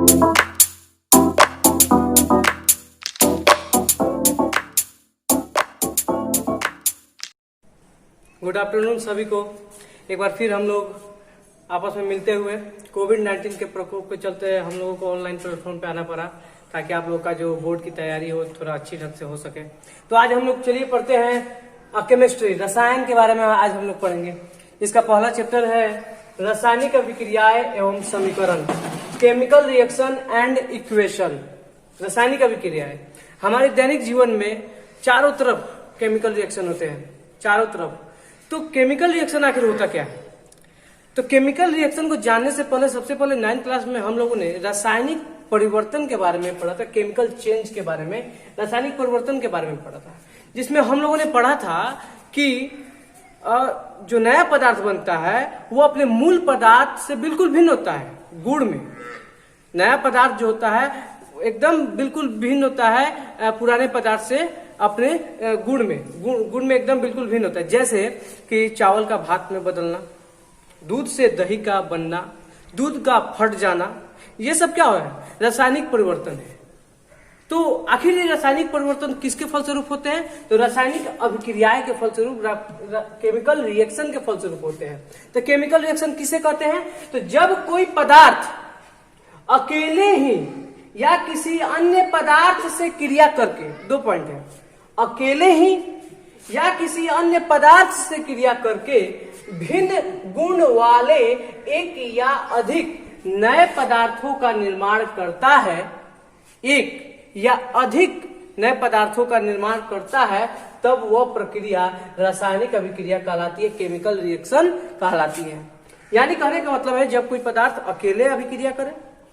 Good afternoon सभी को। एक बार फिर हम लोग आपस में मिलते हुए कोविड-19 के प्रकोप के चलते हम लोगों को ऑनलाइन प्लेटफॉर्म पे आना पड़ा ताकि आप लोग का जो बोर्ड की तैयारी हो थोड़ा अच्छी ढंग से हो सके। तो आज हम लोग चलिए पढ़ते हैं केमिस्ट्री, रसायन के बारे में आज हम लोग पढ़ेंगे। इसका पहला चैप्टर है रासायनिक अभिक्रियाएं एवं समीकरण, केमिकल रिएक्शन एंड इक्वेशन। रासायनिक अभिक्रियाएं हमारे दैनिक जीवन में चारों तरफ केमिकल रिएक्शन होते हैं, चारों तरफ। तो केमिकल रिएक्शन आखिर होता क्या है? तो केमिकल रिएक्शन को जानने से पहले सबसे पहले 9th क्लास में हम लोगों ने रासायनिक परिवर्तन के बारे में पढ़ा था, केमिकल चेंज के बारे में, रासायनिक परिवर्तन के बारे में पढ़ा था, जिसमें हम लोगों ने पढ़ा था कि जो नया पदार्थ बनता है वो अपने मूल पदार्थ से बिल्कुल भिन्न होता है। गुण में नया पदार्थ जो होता है एकदम बिल्कुल भिन्न होता है पुराने पदार्थ से, अपने गुण में एकदम बिल्कुल भिन्न होता है। जैसे कि चावल का भात में बदलना, दूध से दही का बनना, दूध का फट जाना, ये सब क्या है? रासायनिक परिवर्तन है। तो आखिर ये रासायनिक परिवर्तन किसके फलस्वरूप होते हैं? तो रासायनिक अभिक्रियाएं के फलस्वरूप, केमिकल रिएक्शन के फलस्वरूप होते हैं। तो केमिकल रिएक्शन किसे कहते हैं? तो जब कोई पदार्थ अकेले ही या किसी अन्य पदार्थ से क्रिया करके, 2 पॉइंट है, अकेले ही या किसी अन्य पदार्थ से क्रिया करके भिन्न गुण वाले एक या अधिक नए पदार्थों का निर्माण करता है, एक या अधिक नए पदार्थों का निर्माण करता है, तब वह प्रक्रिया रासायनिक अभिक्रिया कहलाती है, केमिकल रिएक्शन कहलाती है। यानी कहने का मतलब है जब कोई पदार्थ अकेले अभिक्रिया करे,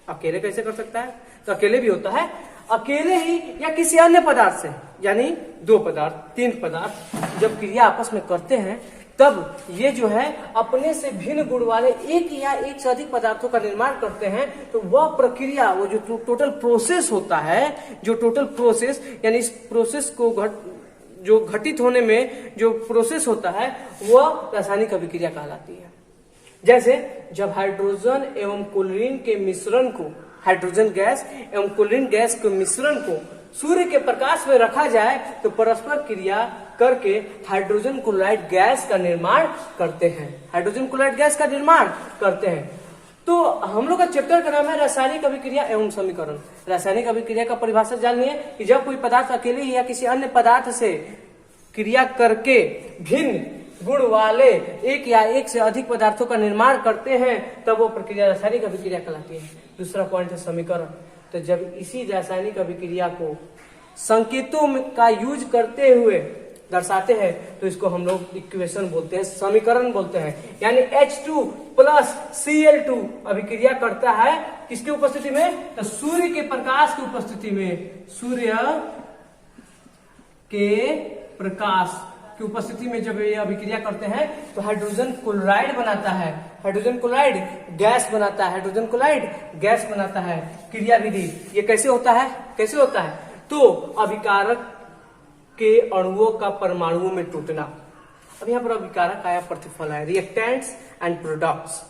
अकेले कैसे कर सकता है? तो अकेले भी होता है, अकेले ही या किसी अन्य पदार्थ से, यानी 2 पदार्थ 3 पदार्थ जब क्रिया आपस में करते हैं तब ये जो है अपने से भिन्न गुण वाले एक या एक से अधिक पदार्थों का निर्माण करते हैं। तो वह प्रक्रिया, वो जो टोटल प्रोसेस होता है, जो टोटल प्रोसेस यानी इस प्रोसेस को जो घटित होने में जो प्रोसेस होता है वह रासायनिक अभिक्रिया कहलाती है। जैसे जब हाइड्रोजन एवं क्लोरीन के मिश्रण को, हाइड्रोजन गैस एवं क्लोरीन गैस के मिश्रण को सूर्य के प्रकाश में रखा जाए तो परस्पर क्रिया करके हाइड्रोजन क्लोराइड गैस का निर्माण करते हैं, हाइड्रोजन क्लोराइड गैस का निर्माण करते हैं। तो हम लोग का चैप्टर का नाम है रासायनिक अभिक्रिया एवं समीकरण। रासायनिक अभिक्रिया का परिभाषा जान लिया कि जब कोई पदार्थ अकेले या किसी अन्य पदार्थ से क्रिया करके भिन्न गुण वाले एक या एक से अधिक पदार्थों का निर्माण करते हैं, तब वो प्रक्रिया रासायनिक अभिक्रिया कहलाती है। दूसरा पॉइंट है समीकरण। तो जब इसी रासायनिक अभिक्रिया को संकेतों का यूज करते हुए दर्शाते हैं तो इसको हम लोग इक्वेशन बोलते हैं, समीकरण बोलते हैं। यानी H2 प्लस Cl2 अभिक्रिया करता है किसकी उपस्थिति में? तो सूर्य के प्रकाश की उपस्थिति में, सूर्य के प्रकाश की उपस्थिति में जब ये अभिक्रिया करते हैं तो हाइड्रोजन क्लोराइड बनाता है, हाइड्रोजन क्लोराइड गैस बनाता है, हाइड्रोजन क्लोराइड गैस बनाता है। क्रिया विधि ये कैसे होता है? कैसे होता है? तो अभिकारक के अणुओं का परमाणुओं में टूटना। अब यहाँ पर अभिकारक आया, प्रतिफल है, रिएक्टेंट्स एंड प्रोडक्ट्स।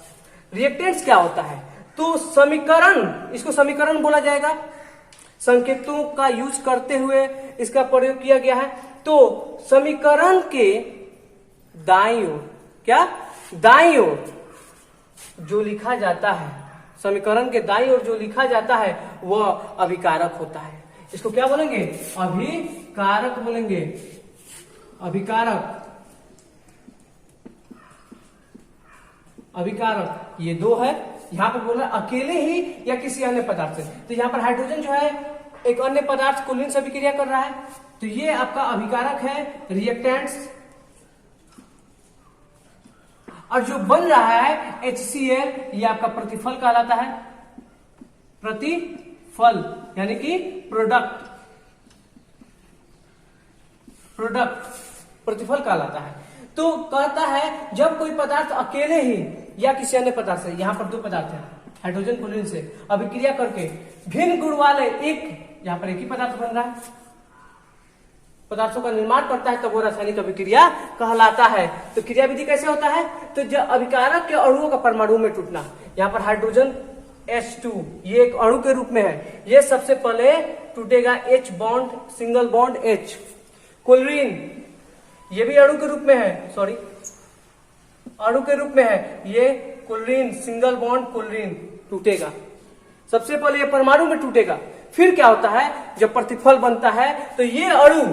रिएक्टेंट्स क्या होता है? तो समीकरण, इसको समीकरण बोला जाएगा। संकेतों का यूज करते हुए इसका प्रयोग किया गया है। तो समीकरण के दाईं ओर, क्या दाईं ओर जो लिखा जाता है, समीकरण के दाईं ओर जो लिखा जाता है वह अभिकारक होता है। इसको क्या बोलेंगे? अभिकारक बोलेंगे, अभिकारक। अभिकारक ये 2 है। यहाँ पर बोला अकेले ही या किसी अन्य पदार्थ से। तो यहाँ पर हाइड्रोजन जो है एक अन्य पदार्थ क्लोरीन से अभिक्रिया कर रहा है, तो ये आपका अभिकारक है, रिएक्टेंट्स। और जो बन रहा है HCl, ये आपका प्रतिफल कहलाता है, प्रतिफल यानी कि प्रोडक्ट, प्रतिफल कहलाता है। तो कहता है जब कोई पदार्थ अकेले ही या किसी अन्य पदार्थ से, यहां पर 2 पदार्थ है हाइड्रोजन क्लोरीन से, अभिक्रिया करके भिन्न गुण वाले एक, यहां पर एक ही पदार्थ बन रहा है, पदार्थों का निर्माण करता है, तब वो रासायनिक अभिक्रिया कहलाता है। तो क्रिया विधि कैसे होता है? तो जब अभिकारक के अणुओं का परमाणु में टूटना, यहाँ पर हाइड्रोजन H2, ये एक अणु के रूप में है, ये सबसे पहले टूटेगा H bond, single bond H। Chlorine, ये भी अणु के रूप में है, सॉरी अणु के रूप में है, ये क्लोरीन, सिंगल बॉन्ड क्लोरीन टूटेगा, सबसे पहले ये परमाणु में टूटेगा। फिर क्या होता है, जब प्रतिफल बनता है तो ये अणु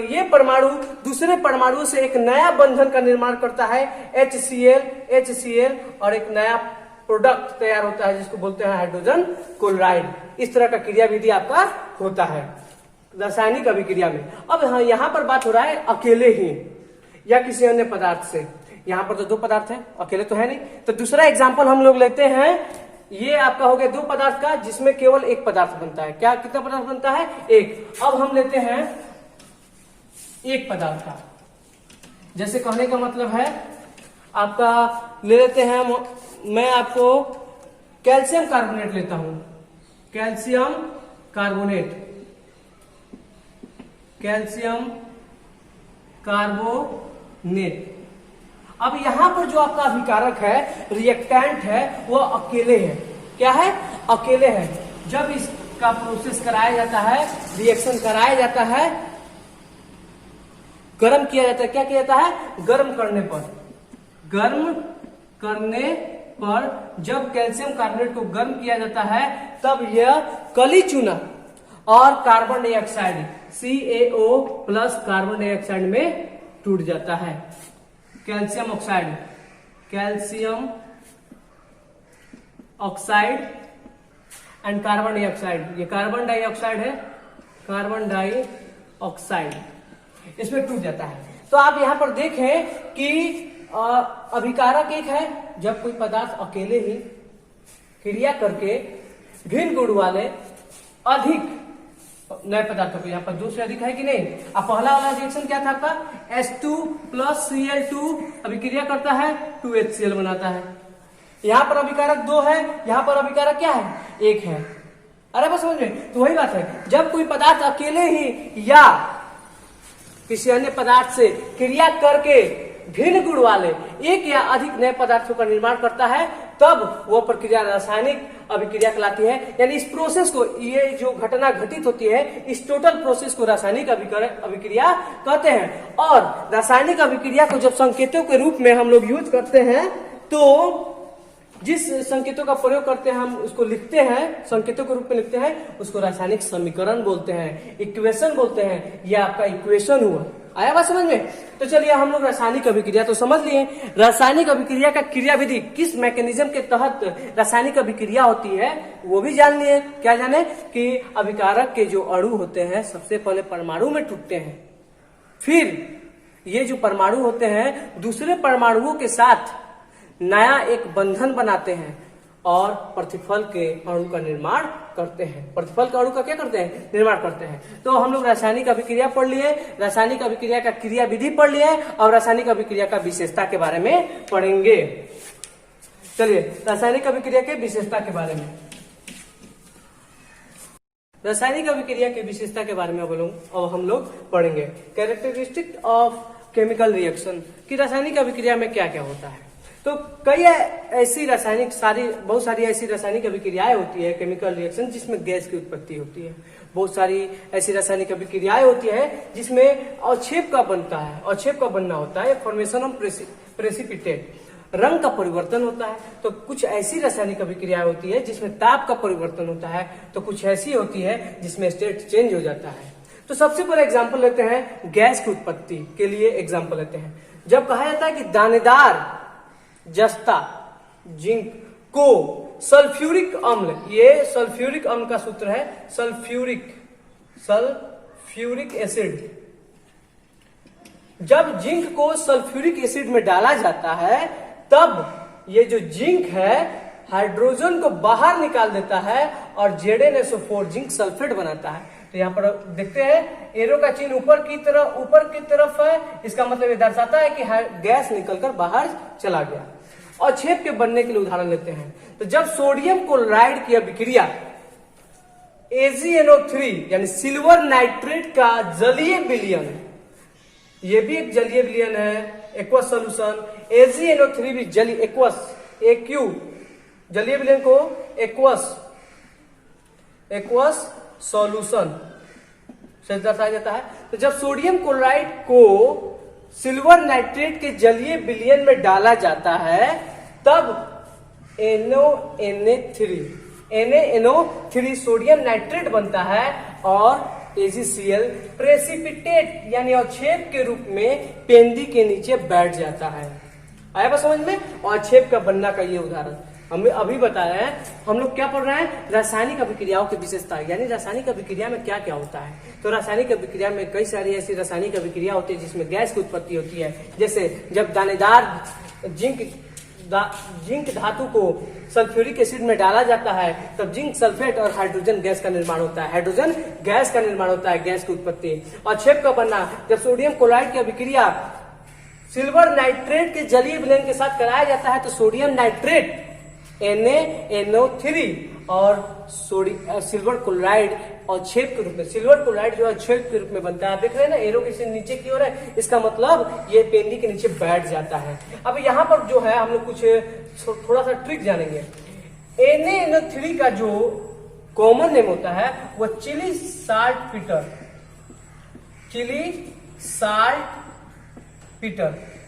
ये परमाणु दूसरे परमाणु से एक नया बंधन का निर्माण करता है, HCl और एक नया प्रोडक्ट तैयार होता है जिसको बोलते हैं हाइड्रोजन क्लोराइड। इस तरह का क्रिया विधि आपका होता है रासायनिक अभिक्रिया में। अब यहाँ पर बात हो रहा है अकेले ही या किसी अन्य पदार्थ से। यहाँ पर तो दो पदार्थ है, अकेले तो है नहीं। तो दूसरा एग्जाम्पल हम लोग लेते हैं, ये आपका हो गया दो पदार्थ का जिसमें केवल एक पदार्थ बनता है। क्या, कितना पदार्थ बनता है? एक। अब हम लेते हैं एक पदार्थ का, जैसे कहने का मतलब है आपका ले लेते हैं, मैं आपको कैल्शियम कार्बोनेट लेता हूं, कैल्शियम कार्बोनेट, कैल्शियम कार्बोनेट। अब यहां पर जो आपका अभिकारक है, रिएक्टेंट है, वो अकेले है। क्या है? अकेले है। जब इसका प्रोसेस कराया जाता है, रिएक्शन कराया जाता है, गर्म किया जाता है, क्या किया जाता है? गर्म करने पर जब कैल्शियम कार्बोनेट को गर्म किया जाता है तब यह कली चूना और carbon dioxide CaO plus carbon dioxide में टूट जाता है। Calcium oxide and carbon dioxide, ये कार्बन डाइऑक्साइड है, कार्बन डाइऑक्साइड इसमें टूट जाता है। तो आप यहां पर देखें कि अभिकारक एक है, जब कोई पदार्थ अकेले ही क्रिया करके भिन्न गुण वाले अधिक नए पदार्थों को, यहाँ पर दो से अधिक है कि नहीं। अब पहला वाला रिएक्शन क्या था आपका? H2 प्लस Cl2 अभिक्रिया करता है 2HCl बनाता है। यहाँ पर अभिकारक दो है, यहाँ पर अभिकारक क्या है? एक है। अरे बस समझ में, तो वही बात है, जब कोई पदार्थ अकेले ही या किसी अन्य पदार्थ से क्रिया करके भिन्न गुण वाले एक या अधिक नए पदार्थों का निर्माण करता है, तब वह प्रक्रिया रासायनिक अभिक्रिया कहलाती है। यानी इस प्रोसेस को, ये जो घटना घटित होती है, इस टोटल प्रोसेस को रासायनिक अभिक्रिया कहते हैं। और रासायनिक अभिक्रिया को जब संकेतों के रूप में हम लोग यूज करते हैं, तो जिस संकेतों का प्रयोग करते हैं हम उसको लिखते हैं, संकेतों के रूप में लिखते हैं, उसको रासायनिक समीकरण बोलते हैं, इक्वेशन बोलते हैं। यह आपका इक्वेशन हुआ। आया बात समझ में? तो चलिए हम लोग रासायनिक अभिक्रिया तो समझ लिए। रासायनिक अभिक्रिया का क्रिया विधि, किस मैकेनिज्म के तहत रासायनिक अभिक्रिया होती है, वो भी जान लिए। क्या जाने कि अभिकारक के जो अणु होते हैं सबसे पहले परमाणु में टूटते हैं, फिर ये जो परमाणु होते हैं दूसरे परमाणुओं के साथ नया एक बंधन बनाते हैं और प्रतिफल के अणु का निर्माण करते हैं। प्रतिफल के अणु का क्या करते हैं? निर्माण करते हैं। तो हम लोग रासायनिक अभिक्रिया पढ़ लिए, रासायनिक अभिक्रिया का क्रिया विधि पढ़ लिए, और रासायनिक अभिक्रिया का विशेषता के बारे में पढ़ेंगे। चलिए रासायनिक अभिक्रिया के विशेषता के बारे में, रासायनिक अभिक्रिया की विशेषता के बारे में अब हम लोग पढ़ेंगे। कैरेक्टरिस्टिक ऑफ केमिकल रिएक्शन, कि रासायनिक अभिक्रिया में क्या क्या होता है। तो कई ऐसी बहुत सारी ऐसी रासायनिक अभिक्रियाएं होती है, केमिकल रिएक्शन, जिसमें गैस की उत्पत्ति होती है। बहुत सारी ऐसी रासायनिक अभिक्रियाएं होती है जिसमें अवक्षेप का बनता है, अवक्षेप का बनना होता है, फॉर्मेशन ऑफ प्रेसिपिटेट, रंग का परिवर्तन होता है। तो कुछ ऐसी रासायनिक अभिक्रियाएं होती है जिसमें ताप का परिवर्तन होता है, तो कुछ ऐसी होती है जिसमें स्टेट चेंज हो जाता है। तो सबसे पहले एग्जाम्पल लेते हैं, गैस की उत्पत्ति के लिए एग्जाम्पल लेते हैं। जब कहा जाता है कि दानेदार जस्ता जिंक को सल्फ्यूरिक अम्ल, ये सल्फ्यूरिक अम्ल का सूत्र है, सल्फ्यूरिक एसिड, जब जिंक को सल्फ्यूरिक एसिड में डाला जाता है तब ये जो जिंक है हाइड्रोजन को बाहर निकाल देता है और ZnSO4 जिंक सल्फेट बनाता है। तो यहाँ पर देखते हैं एरो का चिन्ह ऊपर की तरफ है, इसका मतलब ये दर्शाता है कि गैस निकलकर बाहर चला गया। और छेद के बनने के लिए उदाहरण लेते हैं, तो जब सोडियम क्लोराइड की अभिक्रिया AgNO3 यानी सिल्वर नाइट्रेट का जलीय विलयन, ये भी एक जलीय विलयन है, एक्वस सोल्यूशन, AgNO3 भी जलीय एक्वस एक्यू जलीय विलयन को एक्वस सॉल्यूशन से दर्शाया जाता है। तो जब सोडियम क्लोराइड को सिल्वर नाइट्रेट के जलीय विलयन में डाला जाता है तब NaNO3 सोडियम नाइट्रेट बनता है और AgCl प्रेसिपिटेट यानी अवक्षेप के रूप में पेंदी के नीचे बैठ जाता है। आया बात समझ में? अवक्षेप का बनना का ये उदाहरण हमें अभी बताया है। हम लोग क्या पढ़ रहे हैं? रासायनिक अभिक्रियाओं की विशेषता, यानी रासायनिक अभिक्रिया में क्या क्या होता है। तो रासायनिक अभिक्रिया में कई सारी ऐसी रासायनिक अभिक्रिया होती है जिसमें गैस की उत्पत्ति होती है। जैसे जब दानेदार जिंक धातु को सल्फ्यूरिक एसिड में डाला जाता है तब जिंक सल्फेट और हाइड्रोजन गैस का निर्माण होता है। हाइड्रोजन गैस का निर्माण होता है, गैस की उत्पत्ति। अवक्षेप का बनना, जब सोडियम क्लोराइड की अभिक्रिया सिल्वर नाइट्रेट के जलीय विलयन के साथ कराया जाता है तो सोडियम नाइट्रेट NaNO3 और सिल्वर क्लोराइड अवक्षेप के रूप में, सिल्वर क्लोराइड जो अवक्षेप के रूप में बनता है। देख रहे हैं ना एरो किसी नीचे की ओर है, इसका मतलब ये पेंदी के नीचे बैठ जाता है। अब यहाँ पर जो है हम लोग कुछ थोड़ा सा ट्रिक जानेंगे। NaNO3 का जो कॉमन नेम होता है वो चिली साल्ट पीटर,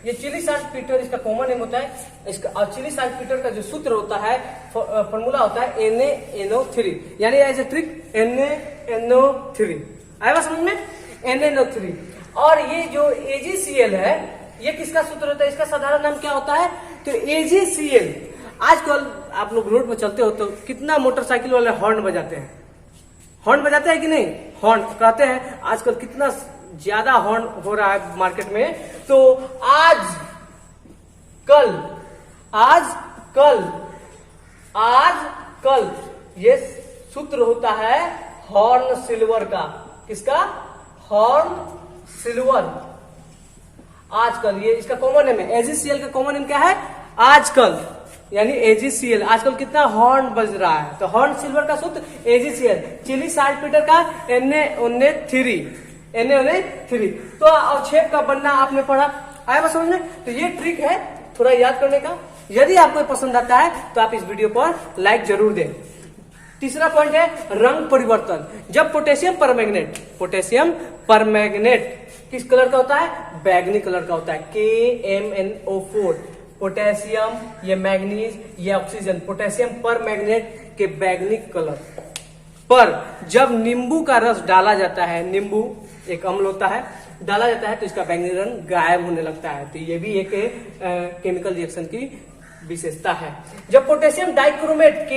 ये चिली साल्ट पीटर इसका कॉमन नेम होता है। इसका चिली साल्ट पीटर का जो सूत्र होता है, फॉर्मूला होता है NaNO3, यानी एज ए ट्रिक NaNO3। आएगा समझ में? NaNO3। और ये जो AgCl है ये किसका सूत्र होता है? इसका साधारण नाम क्या होता है? तो AgCl, आजकल आप लोग रोड पर चलते हो तो कितना मोटरसाइकिल वाले हॉर्न बजाते हैं, हॉर्न बजाते हैं कि नहीं? हॉर्न कहते हैं, आजकल कितना ज्यादा हॉर्न हो रहा है मार्केट में। तो आज कल ये सूत्र होता है हॉर्न सिल्वर का। किसका? Horn silver. आजकल ये इसका कॉमन नेम है। AgCl का कॉमन नेम क्या है? आजकल, यानी AgCl। आजकल कितना हॉर्न बज रहा है, तो हॉर्न सिल्वर का सूत्र AgCl, चिली साल्ट पीटर का NaNO3। तो अवक्षेप का बनना आपने पढ़ा, आया बस समझ में? तो ये ट्रिक है थोड़ा याद करने का। यदि आपको पसंद आता है तो आप इस वीडियो पर लाइक जरूर दें। तीसरा पॉइंट है रंग परिवर्तन। जब पोटेशियम परमैंगनेट किस कलर का होता है? बैगनी कलर का होता है, KMnO4। पोटेशियम, ये मैग्नीज, ये ऑक्सीजन, पोटेशियम परमैंगनेट के बैगनी कलर पर जब नींबू का रस डाला जाता है, नींबू एक अम्ल होता है, डाला जाता है तो इसका बैगनी रंग गायब होने लगता है। तो ये भी एक केमिकल रिएक्शन की विशेषता है। जब potassium dichromate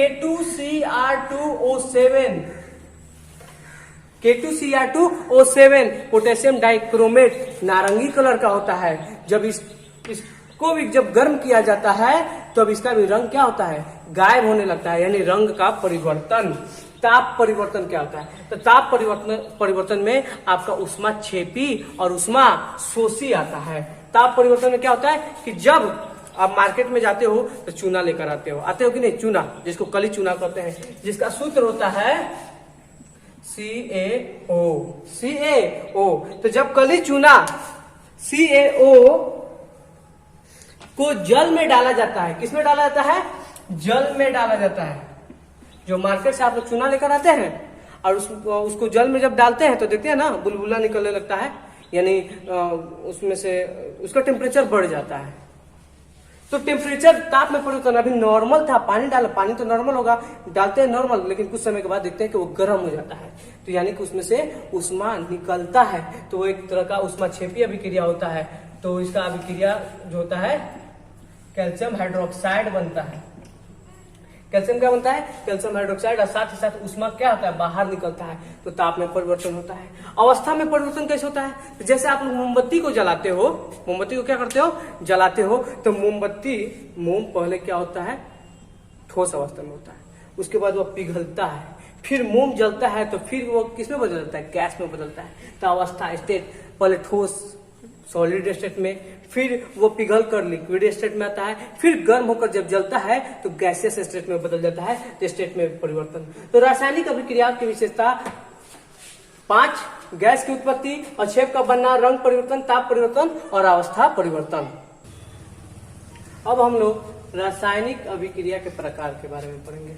K2Cr2O7 potassium dichromate नारंगी कलर का होता है। जब इसको भी जब गर्म किया जाता है तो अब इसका भी रंग क्या होता है? गायब होने लगता है, यानी रंग का परिवर्तन। ताप परिवर्तन क्या होता है? तो ताप परिवर्तन में आपका उष्मा छेपी और उष्मा शोषी आता है। ताप परिवर्तन में क्या होता है कि जब आप मार्केट में जाते हो तो चूना लेकर आते हो कि नहीं? चूना, जिसको कली चूना कहते हैं, जिसका सूत्र होता है CaO। तो जब कली चूना CaO को जल में डाला जाता है, किसमें डाला जाता है? जल में डाला जाता है। जो मार्केट से आप लोग चूना लेकर आते हैं और उसको जल में जब डालते हैं तो देखते हैं ना बुलबुला निकलने लगता है, यानी उसमें से उसका टेम्परेचर बढ़ जाता है। तो टेम्परेचर, ताप में परिवर्तन, अभी नॉर्मल था, पानी डाला, पानी तो नॉर्मल होगा, डालते हैं नॉर्मल, लेकिन कुछ समय के बाद देखते हैं कि वो गर्म हो जाता है। तो यानी कि उसमें से उष्मा निकलता है, तो वो एक तरह का उष्मा छेपी अभिक्रिया होता है। तो इसका अभिक्रिया जो होता है कैल्शियम हाइड्रोक्साइड बनता है। कैल्शियम क्या बनता है? Calcium hydroxide. और साथ ही साथ उष्मा क्या होता है? बाहर निकलता है। तो ताप में परिवर्तन होता है। अवस्था में परिवर्तन कैसे होता है? तो जैसे आप लोग मोमबत्ती को जलाते हो, मोमबत्ती को क्या करते हो? जलाते हो। तो मोम पहले क्या होता है? ठोस अवस्था में होता है, उसके बाद वो पिघलता है, फिर मोम जलता है तो फिर वो किसमें बदल जाता है? गैस में बदलता है। तो अवस्था स्टेट, पहले ठोस सॉलिड स्टेट में, फिर वो पिघल कर लिक्विड स्टेट में आता है, फिर गर्म होकर जब जलता है तो गैसियस स्टेट में बदल जाता है। तो स्टेट में परिवर्तन। तो रासायनिक अभिक्रिया की विशेषता 5: गैस की उत्पत्ति, अवक्षेप का बनना, रंग परिवर्तन, ताप परिवर्तन और अवस्था परिवर्तन। अब हम लोग रासायनिक अभिक्रिया के प्रकार के बारे में पढ़ेंगे।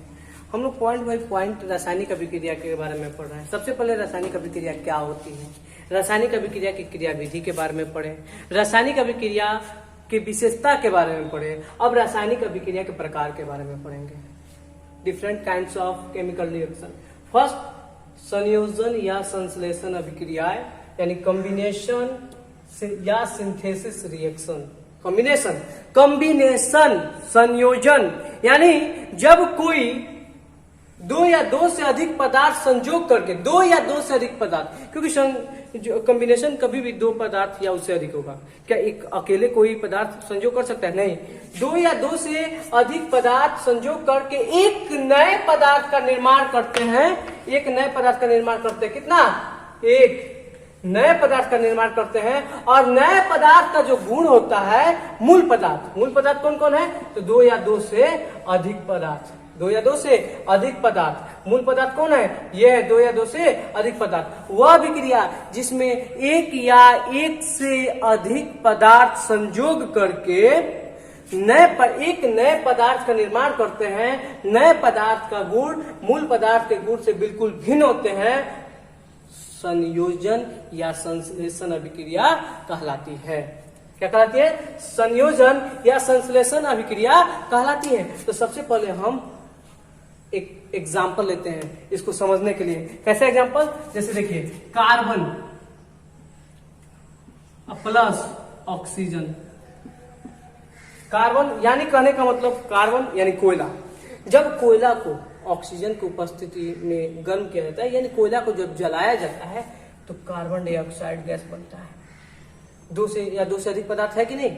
हम लोग पॉइंट बाय पॉइंट रासायनिक अभिक्रिया के बारे में पढ़ रहे हैं। सबसे पहले रासायनिक अभिक्रिया क्या होती है, रासायनिक अभिक्रिया की क्रियाविधि के बारे में पढ़े, रासायनिक अभिक्रिया की विशेषता के बारे में पढ़े। अब रासायनिक अभिक्रिया के प्रकार के बारे में पढ़ेंगे। Different kinds of chemical reaction. First, संयोजन या संश्लेषण अभिक्रियाएं, यानी कॉम्बिनेशन या सिंथेसिस रिएक्शन। कॉम्बिनेशन संयोजन, यानी जब कोई दो या दो से अधिक पदार्थ संयोग करके, दो या दो से अधिक पदार्थ, क्योंकि कॉम्बिनेशन कभी भी दो पदार्थ या उससे अधिक होगा। क्या एक अकेले कोई पदार्थ संयोग कर सकता है? नहीं। दो या दो से अधिक पदार्थ संयोग करके एक नए पदार्थ का निर्माण करते हैं। एक नए पदार्थ का निर्माण करते हैं। कितना? एक नए पदार्थ का निर्माण करते हैं। और नए पदार्थ का जो गुण होता है मूल पदार्थ। मूल पदार्थ कौन कौन है? तो दो या दो से अधिक पदार्थ। दो या दो से अधिक पदार्थ। मूल पदार्थ कौन है? यह है दो या दो से अधिक पदार्थ। वह अभिक्रिया जिसमें एक या एक से अधिक पदार्थ संयोग करके एक नए पदार्थ का निर्माण करते हैं। नए पदार्थ का गुण मूल पदार्थ के गुण से बिल्कुल भिन्न होते हैं। संयोजन या संश्लेषण अभिक्रिया कहलाती है। क्या कहलाती है? संयोजन या संश्लेषण अभिक्रिया कहलाती है। तो सबसे पहले हम एक एग्जाम्पल लेते हैं इसको समझने के लिए। कैसे एग्जाम्पल? जैसे देखिए, कार्बन प्लस ऑक्सीजन। कार्बन यानी कहने का मतलब कार्बन यानी कोयला। जब कोयला को ऑक्सीजन की उपस्थिति में गर्म किया जाता है, यानी कोयला को जब जलाया जाता है तो कार्बन डाइऑक्साइड गैस बनता है। दो से या दो से अधिक पदार्थ है कि नहीं?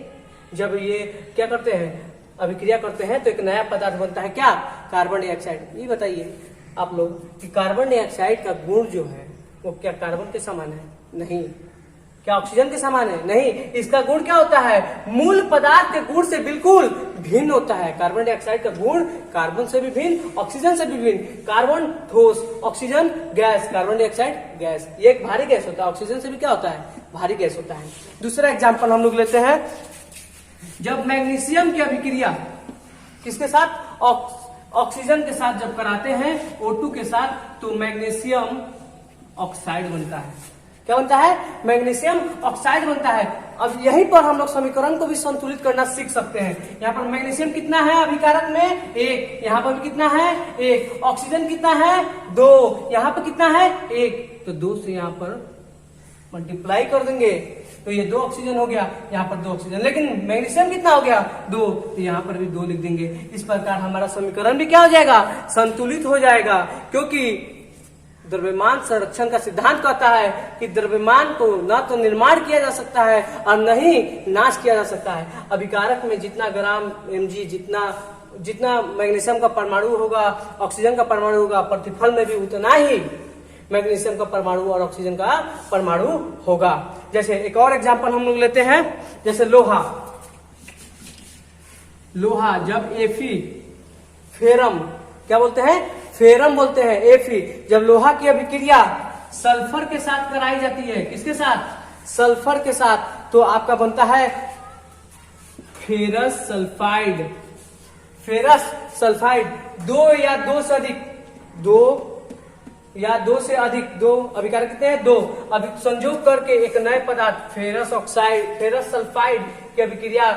जब ये क्या करते हैं, अभिक्रिया करते हैं, तो एक नया पदार्थ बनता है। क्या? Carbon dioxide. ये बताइए आप लोग कि कार्बन डाइऑक्साइड का गुण जो है वो क्या कार्बन के समान है? नहीं। क्या ऑक्सीजन के समान है? नहीं। इसका गुण क्या होता है? मूल पदार्थ के गुण से बिल्कुल भिन्न होता है। कार्बन डाइऑक्साइड का गुण कार्बन से भी भिन्न, ऑक्सीजन से भी भिन्न। कार्बन ठोस, oxygen gas, carbon dioxide gas. ये एक भारी गैस होता है। ऑक्सीजन से भी क्या होता है? भारी गैस होता है। दूसरा एग्जाम्पल हम लोग लेते हैं। जब मैग्नीशियम की अभिक्रिया किसके साथ? ऑक्सीजन के साथ जब कराते हैं, O2 के साथ, तो मैग्नीशियम ऑक्साइड बनता है। क्या बनता है? मैग्नीशियम ऑक्साइड बनता है। अब यहीं पर हम लोग समीकरण को भी संतुलित करना सीख सकते हैं। यहाँ पर मैग्नीशियम कितना है अभिकारक में? 1। यहाँ पर भी कितना है? 1। ऑक्सीजन कितना है? 2। यहाँ पर कितना है? 1। तो 2 से यहाँ पर मल्टीप्लाई कर देंगे तो ये 2 ऑक्सीजन हो गया, यहाँ पर 2 ऑक्सीजन। लेकिन मैग्नीशियम कितना हो गया? 2। तो यहाँ पर भी 2 लिख देंगे। इस प्रकार हमारा समीकरण भी क्या हो जाएगा? संतुलित हो जाएगा। क्योंकि द्रव्यमान संरक्षण का सिद्धांत कहता है कि द्रव्यमान को न तो निर्माण किया जा सकता है और न ही नाश किया जा सकता है। अभिकारक में जितना ग्राम mg जितना मैग्नीशियम का परमाणु होगा, ऑक्सीजन का परमाणु होगा, प्रतिफल में भी उतना ही मैग्नीशियम का परमाणु और ऑक्सीजन का परमाणु होगा। जैसे एक और एग्जांपल हम लोग लेते हैं, जैसे लोहा जब Fe फेरम, क्या बोलते हैं? फेरम बोलते हैं। Fe जब लोहा की अभिक्रिया सल्फर के साथ कराई जाती है, किसके साथ? सल्फर के साथ, तो आपका बनता है फेरस सल्फाइड। Ferrous sulphide. दो या दो से अधिक, दो अभिकारक कितने हैं? 2। अभी संयोग करके एक नए पदार्थ फेरस ऑक्साइड, फेरस सल्फाइड की अभिक्रिया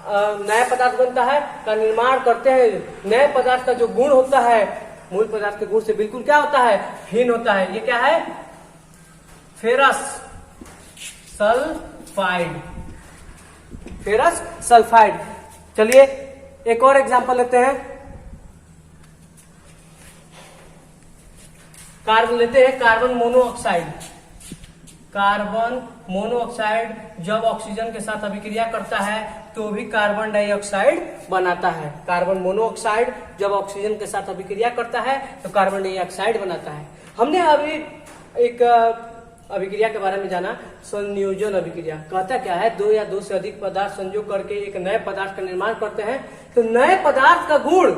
नया पदार्थ बनता है, का निर्माण करते हैं। नए पदार्थ का जो गुण होता है मूल पदार्थ के गुण से बिल्कुल क्या होता है? भिन्न होता है। ये क्या है? Ferrous sulphide. Ferrous sulphide. चलिए एक और एग्जांपल लेते हैं। कार्बन लेते हैं, कार्बन मोनोऑक्साइड। कार्बन मोनोऑक्साइड जब ऑक्सीजन के साथ अभिक्रिया करता है तो भी कार्बन डाइऑक्साइड बनाता है। कार्बन मोनोऑक्साइड जब ऑक्सीजन के साथ अभिक्रिया करता है तो कार्बन डाइऑक्साइड बनाता है। हमने अभी एक अभिक्रिया के बारे में जाना, संयोजन अभिक्रिया। कहता क्या है? दो या दो से अधिक पदार्थ संयोग करके एक नए पदार्थ का निर्माण करते हैं, तो नए पदार्थ का गुण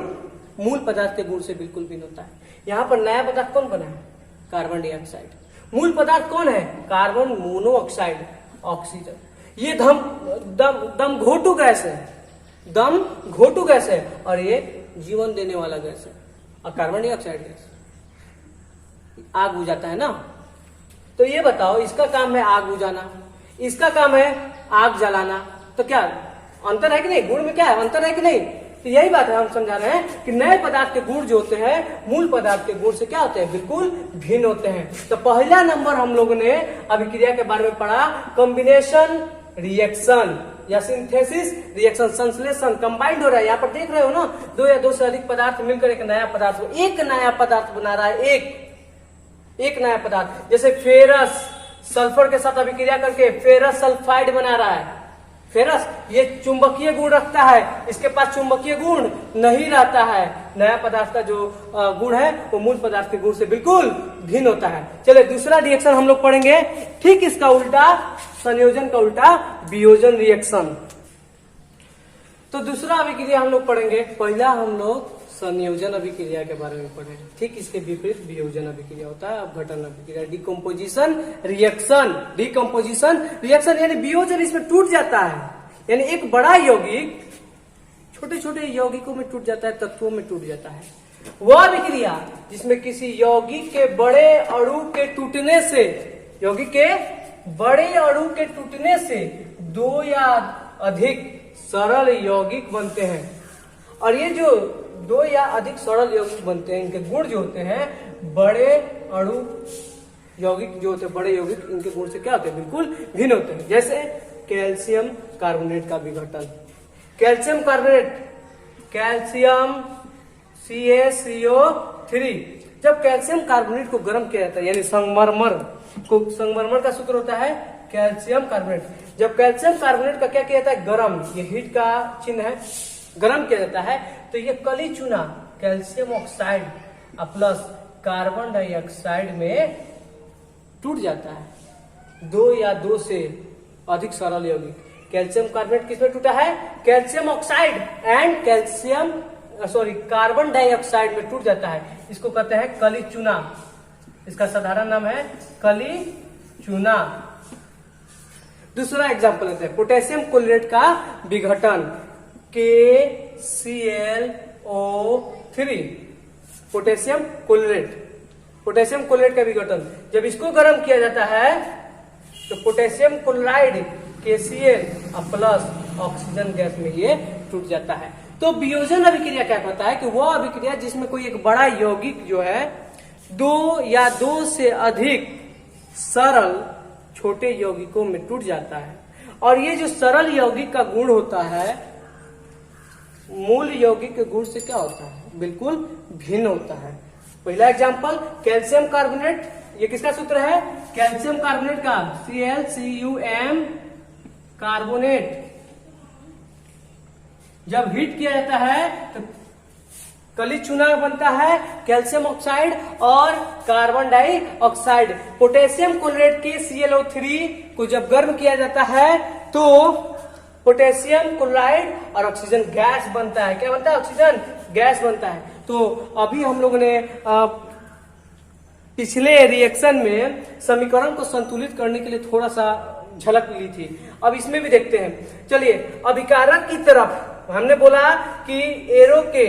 मूल पदार्थ के गुण से बिल्कुल भिन्न होता है। यहाँ पर नया पदार्थ कौन बना है? Carbon dioxide. मूल पदार्थ कौन है? Carbon monoxide, oxygen. ये दम घोटू गैस है। दम घोटू गैस है और ये जीवन देने वाला गैस है। और कार्बन डाइऑक्साइड गैस आग बुझाता है ना। तो ये बताओ, इसका काम है आग बुझाना, इसका काम है आग जलाना, तो क्या अंतर है कि नहीं? गुण में क्या है, अंतर है कि नहीं? तो यही बात है, हम समझा रहे हैं कि नए पदार्थ के गुण जो होते हैं मूल पदार्थ के गुण से क्या होते हैं, बिल्कुल भिन्न होते हैं। तो पहला नंबर हम लोगों ने अभिक्रिया के बारे में पढ़ा, कॉम्बिनेशन रिएक्शन या सिंथेसिस रिएक्शन, संश्लेषण, कंबाइंड हो रहा है। यहाँ पर देख रहे हो ना, दो या दो से अधिक पदार्थ मिलकर एक नया पदार्थ, एक नया पदार्थ बना रहा है, एक नया पदार्थ। जैसे फेरस सल्फर के साथ अभिक्रिया करके फेरस सल्फाइड बना रहा है। फेरस ये चुंबकीय गुण रखता है, इसके पास चुंबकीय गुण नहीं रहता है। नया पदार्थ का जो गुण है वो मूल पदार्थ के गुण से बिल्कुल भिन्न होता है। चलिए दूसरा रिएक्शन हम लोग पढ़ेंगे, ठीक इसका उल्टा, संयोजन का उल्टा वियोजन रिएक्शन। तो दूसरा अभिक्रिया हम लोग पढ़ेंगे, पहला हम लोग संयोजन अभिक्रिया के बारे में पढ़े, ठीक इसके विपरीत वियोजन अभिक्रिया होता है, अपघटन अभिक्रिया, डिकम्पोजिशन रिएक्शन। डिकम्पोजिशन रिएक्शन यानी वियोजन, इसमें टूट जाता है, यानी एक बड़ा यौगिक छोटे छोटे यौगिकों में टूट जाता है, तत्वों में टूट जाता है। वह अभिक्रिया जिसमें किसी यौगिक के बड़े अणु के टूटने से, यौगिक के बड़े अणु के टूटने से दो या अधिक सरल यौगिक बनते हैं। और ये जो दो या अधिक सरल यौगिक बनते हैं, इनके गुण जो होते हैं, बड़े अणु यौगिक जो होते हैं, बड़े यौगिक, इनके गुण से क्या होते हैं, बिल्कुल भिन्न होते हैं। जैसे कैल्शियम कार्बोनेट का विघटन, कैल्शियम कार्बोनेट, कैल्शियम CaCO3, जब कैल्शियम कार्बोनेट को गर्म किया जाता है, यानी संगमरमर को, संगमरमर का सूत्र होता है कैल्शियम कार्बोनेट। जब कैल्शियम कार्बोनेट का क्या किया जाता है, गर्म, ये हीट का चिन्ह है, गर्म किया जाता है, तो ये कली चूना calcium oxide plus carbon dioxide में टूट जाता है। दो या दो से अधिक सरल यौगिक, कैल्शियम कार्बोनेट किसमें टूटा है, calcium oxide and carbon dioxide में टूट जाता है। इसको कहते हैं कली चूना, इसका साधारण नाम है कली चूना। दूसरा एग्जांपल लेते हैं, पोटेशियम क्लोराइड का विघटन, KClO3, potassium chloride, potassium chloride का विघटन, जब इसको गर्म किया जाता है तो potassium chloride KCl plus oxygen gas में ये टूट जाता है। तो वियोजन अभिक्रिया क्या कहता है कि वह अभिक्रिया जिसमें कोई एक बड़ा यौगिक जो है दो या दो से अधिक सरल छोटे यौगिकों में टूट जाता है। और ये जो सरल यौगिक का गुण होता है मूल यौगिक के गुण से क्या होता है, बिल्कुल भिन्न होता है। पहला एग्जांपल कैल्शियम कार्बोनेट, ये किसका सूत्र है, कैल्शियम कार्बोनेट का ClCuM कार्बोनेट, जब हीट किया जाता है तो कली चूना बनता है, कैल्शियम ऑक्साइड और कार्बन डाइऑक्साइड। पोटेशियम क्लोराइड के ClO3 को जब गर्म किया जाता है तो पोटेशियम क्लोराइड और ऑक्सीजन गैस बनता है। क्या बनता है, ऑक्सीजन गैस बनता है। तो अभी हम लोगों ने पिछले रिएक्शन में समीकरण को संतुलित करने के लिए थोड़ा सा झलक ली थी, अब इसमें भी देखते हैं। चलिए अभिकारक की तरफ हमने बोला कि एरो के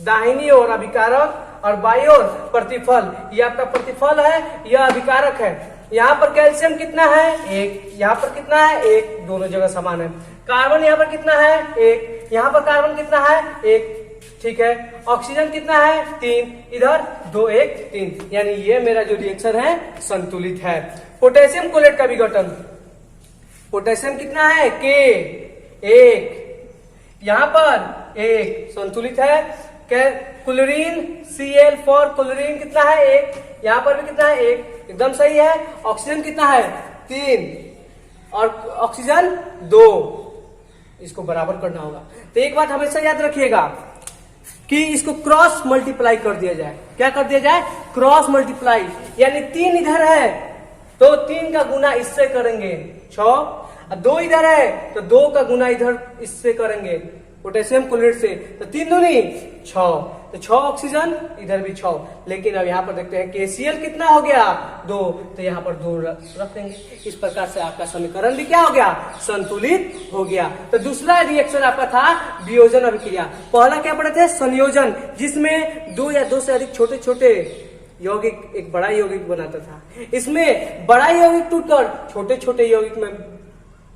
दाहिनी ओर अभिकारक और बाई ओर प्रतिफल, ये आपका प्रतिफल है, यह अभिकारक है। यहाँ पर कैल्शियम कितना है, 1, यहाँ पर कितना है, 1, दोनों जगह समान है। कार्बन यहाँ पर कितना है, 1, यहाँ पर कार्बन कितना है, 1, ठीक है। ऑक्सीजन कितना है, 3, इधर 2, 1, 3, यानी ये मेरा जो रिएक्शन है संतुलित है। पोटेशियम क्लोराइड का विघटन, पोटेशियम कितना है, K, 1, यहाँ पर 1, संतुलित है। क्लोरीन Cl4 क्लोरीन कितना है, 1, यहाँ पर भी कितना है, 1, एकदम सही है। ऑक्सीजन कितना है, 3 और ऑक्सीजन 2, इसको बराबर करना होगा। तो एक बात हमेशा याद रखिएगा कि इसको क्रॉस मल्टीप्लाई कर दिया जाए। क्या कर दिया जाए, क्रॉस मल्टीप्लाई, यानी 3 इधर है तो 3 का गुना इससे करेंगे 6, 2 इधर है तो 2 का गुना इधर इससे करेंगे पोटेशियम क्लोराइड से, तो 3 दूनी 6। तो 6 ऑक्सीजन, इधर भी 6। लेकिन अब यहाँ पर देखते हैं KCl कितना हो गया 2, तो यहाँ पर 2 रख देंगे। इस प्रकार से आपका समीकरण भी क्या हो गया, संतुलित हो गया। तो दूसरा रिएक्शन आपका था वियोजन अभिक्रिया। पहला क्या पढ़े थे, संयोजन, जिसमें 2 या 2 से अधिक छोटे छोटे यौगिक एक बड़ा यौगिक बनाता था। इसमें बड़ा यौगिक टूटकर छोटे छोटे यौगिक में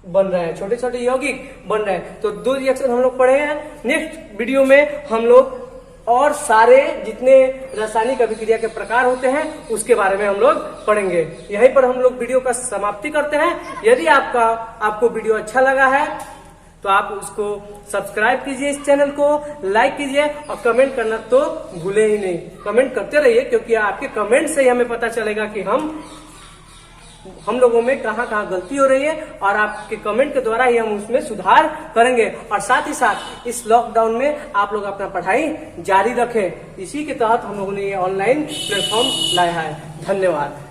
बन रहे हैं, छोटे छोटे यौगिक बन रहे हैं। तो 2 रिएक्शन हम लोग पढ़े हैं। नेक्स्ट वीडियो में हम लोग और सारे जितने रासायनिक अभिक्रिया के प्रकार होते हैं उसके बारे में हम लोग पढ़ेंगे। यहीं पर हम लोग वीडियो का समाप्ति करते हैं। यदि आपको वीडियो अच्छा लगा है तो आप उसको सब्सक्राइब कीजिए, इस चैनल को लाइक कीजिए और कमेंट करना तो भूले ही नहीं। कमेंट करते रहिए, क्योंकि आपके कमेंट से ही हमें पता चलेगा कि हम लोगों में कहाँ कहाँ गलती हो रही है, और आपके कमेंट के द्वारा ही हम उसमें सुधार करेंगे। और साथ ही साथ इस लॉकडाउन में आप लोग अपना पढ़ाई जारी रखें। इसी के तहत हम लोगों ने ये ऑनलाइन प्लेटफॉर्म लाया है। धन्यवाद।